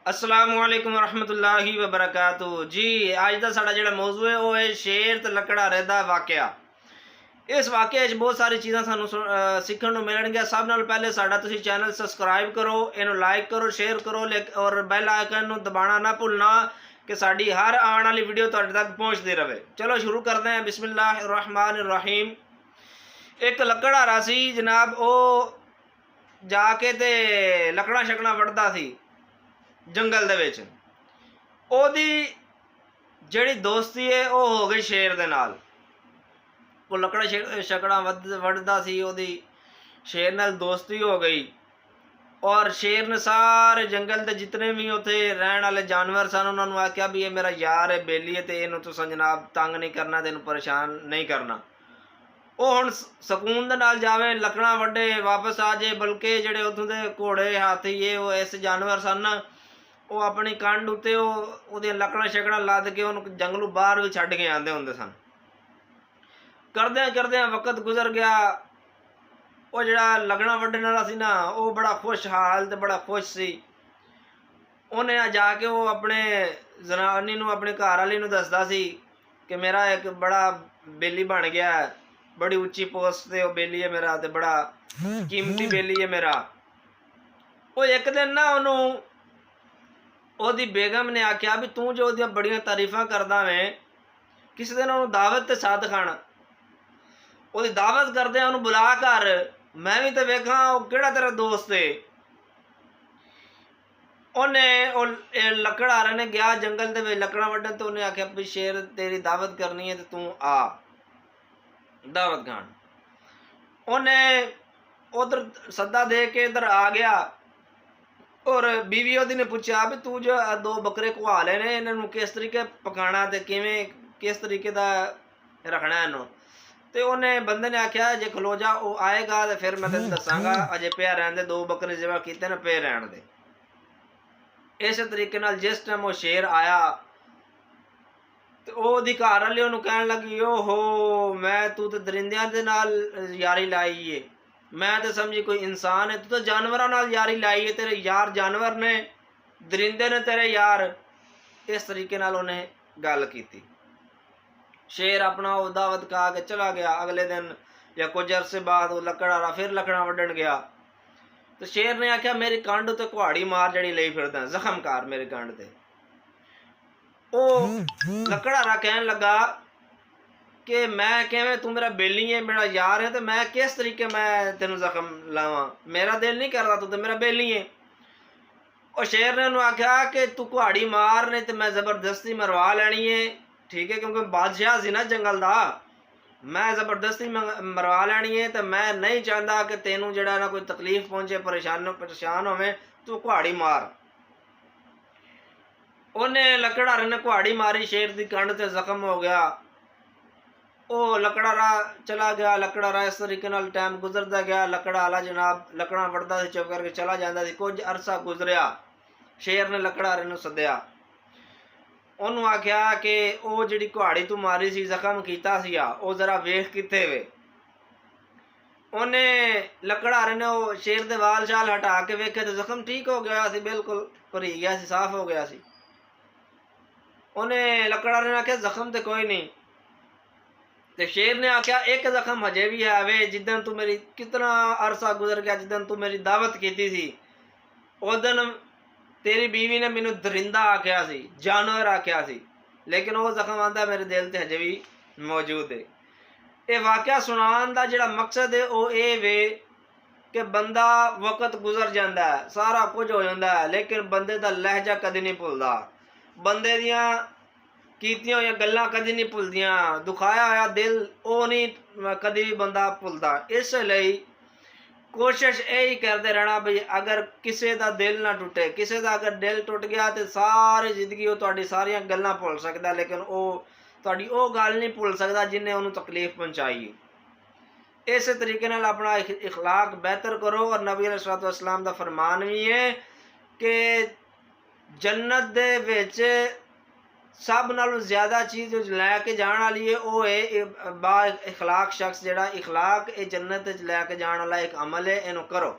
अस्सलामुअलैकुम रहमतुल्लाहि व बरकातुहू। जी अज का साडा जिहड़ा मौजू है वह है शेर ते लकड़हारे दा वाकया। इस वाकये च बहुत सारी चीज़ां सानू सीखण नूं मिलणगियां। सब नाल पहले साडा तुसीं चैनल सबसक्राइब करो, इनू लाइक करो, शेयर करो और बैल आइकन नूं दबाना ना भुलना कि साडी हर आने वाली वीडियो तुहाडे तक पहुँचती रहे। चलो शुरू करते हैं। बिस्मिल्लाहिर्रहमानिर्रहीम। एक लकड़हारा सी जनाब, वो जाके ते लकड़ा शकड़ा वढ़दा सी जंगल दे विच। ओदी जिहड़ी दोस्ती है वह हो गई शेर दे नाल। वो लकड़ा शकड़ा वढ़दा सी, ओदी शेर नाल दोस्ती हो गई और शेर ने सारे जंगल के जितने भी उत्थे रहने वाले जानवर सन उन्होंने आख्या भी ये मेरा यार है, बेली है, तो इनू तुसां जनाब तंग नहीं करना, तेन परेशान नहीं करना। वो हुण सकून दे नाल जावे, लकड़ा वड्डे, वापस आ जाए। बल्कि जिहड़े उत्थों दे घोड़े हाथी ये वो इस जानवर सन वो अपनी कंड उत्ते वो लकड़ा शकड़ा लद के उन्होंने जंगलों बाहर भी छड्ड के आते होंदे सन। करदे करदे वक्त गुजर गया। वो जिहड़ा लगना वड्डण वाला सी ना वो बड़ा खुशहाल ते बड़ा खुश सी। उन्हें जाके वो अपने जनानी नूं, अपने घर वाली नूं दसदा सी कि मेरा एक बड़ा बेली बन गया है, बड़ी उच्ची पोस्ट ते वो बेली है मेरा, ते बड़ा कीमती बेली है मेरा। वो एक दिन ना उन्होंने ओदी बेगम ने आख्या भी तू जो ओदियां बड़ियां तारीफां करदा वें, किसी दिन उन्होंने दावत ते सद खाना। ओदी दावत करदे उन्होंने बुला कर, मैं भी तो वेखा वो किहड़ा तेरा दोस्त है। उन्हें लकड़हारे ने गया जंगल दे लकड़ा वड्डण, तो उन्हें आख्या भी शेर तेरी दावत करनी है तो तू आ दावत खान। उन्हें उधर सद्दा दे के इधर आ गया और बीवी ओदी ने पूछा भी तू जो दो बकरे कुहा लेने, इन्हों किस तरीके पकाना ते किवें किस तरीके दा रखना है इन्हों। तो उन्हें बंदे ने आख्या जे खलो जा, वो आएगा तो फिर मैं तेन दसांगा, अजे पिया रहन दे, दो बकरे जिवें कीते ने पे रहन दे। इस तरीके नाल जिस टाइम वो शेर आया तो ओदी घर वाली उन्होंने कहन लगी, ओहो मैं तू तो दरिंदियां दे नाल यारी लाई है, मैं तो समझी कोई इंसान है, तू तो जानवरों नाल यारी लाई है, तेरे यार जानवर ने, दरिंदे ने तेरे यार। इस तरीके नाल उन्हें गल की। शेर अपना वो दावत खा के चला गया। अगले दिन या कुछ अरसे बाद वो लकड़हारा फिर लकड़ा वड्डण गया। तो शेर ने आख्या मेरी कंड उत्ते कुहाड़ी मार जड़ी लई फिरदा, जख्म कर मेरी कंड ते। वो लकड़हारा कहन लगा कि मैं किवें, तू मेरा बेली है, मेरा यार है, तो मैं किस तरीके मैं तेन जख्म लावां, मेरा दिल नहीं करता, तू तो मेरा बेली है। और शेर ने उन्होंने आख्या कि तू कुहाड़ी मार, नहीं तो मैं जबरदस्ती मरवा लैनी है, ठीक है, क्योंकि बादशाह सी ना जंगल का, मैं जबरदस्ती मरवा लैनी है, तो मैं नहीं चाहता कि तेनू जिहड़ा ना कोई तकलीफ पहुंचे, परेशान होवे, तू कुहाड़ी मार। उन्हें लकड़हारे ने कुहाड़ी मारी, शेर की कंड से जख्म हो गया। वो लकड़हारा चला गया। लकड़हारा इस तरीके नाल टाइम गुजरता गया। लकड़हारा जनाब लकड़ा वढ़दा सी, चुप करके चला जाता सी। कुछ अरसा गुजरिया, शेर ने लकड़हारे नूं सद्दिया, उन्होंने आख्या कि वो जिहड़ी कुहाड़ी तू मारी सी, जख्म कीता सी, वो जरा वेख कित्थे वे। उन्हें लकड़हारे ने वो शेर दे वाल शाल हटा के वेखे तो जख्म ठीक हो गया सी, बिल्कुल भरी गया सी, साफ हो गया सी। उन्हें लकड़हारे ने आख्या जख्म तो कोई नहीं। तो शेर ने आख्या एक जख्म हजे भी है वे, जिदन तू मेरी, कितना अरसा गुजर गया जिदन तू मेरी दावत की थी, उस दिन तेरी बीवी ने मैनू दरिंदा आख्या सी, जानवर आख्या सी, लेकिन वो जख्म आंदा मेरे दिल से हजे भी मौजूद है। ये वाकया सुनान का जिहड़ा मकसद है वो ये वे कि बंदा वक्त गुजर जाता है, सारा कुछ हो जाता है, लेकिन बंदे का लहजा कभी नहीं भुलता, बंदे दियां कीतियां हुई गल्लां कभी नहीं भुलदियां, दुखाया होया दिल वो नहीं कभी भी बंदा भुलता। इसलिए कोशिश यही करते रहना भी अगर किसी का दिल ना टुटे, किसी का अगर दिल टुट गया तो सारी जिंदगी वो तुहाडी सारियां गल्लां भुल सकता, लेकिन वो तुहाडी वो गल नहीं भुल सकता जिन्हें उन्होंने तकलीफ पहुँचाई। इस तरीके नाल अपना इखलाक बेहतर करो। और नबी अलैहिस्सलातु वस्सलाम दा फरमान भी है कि जन्नत दे विच सब नालों ज़्यादा चीज़ जो लैके जाने वाली है वो है बा इखलाक शख्स, जिहड़ा इखलाक ये जन्नत लैके जाने वाला एक अमल है, इनू करो।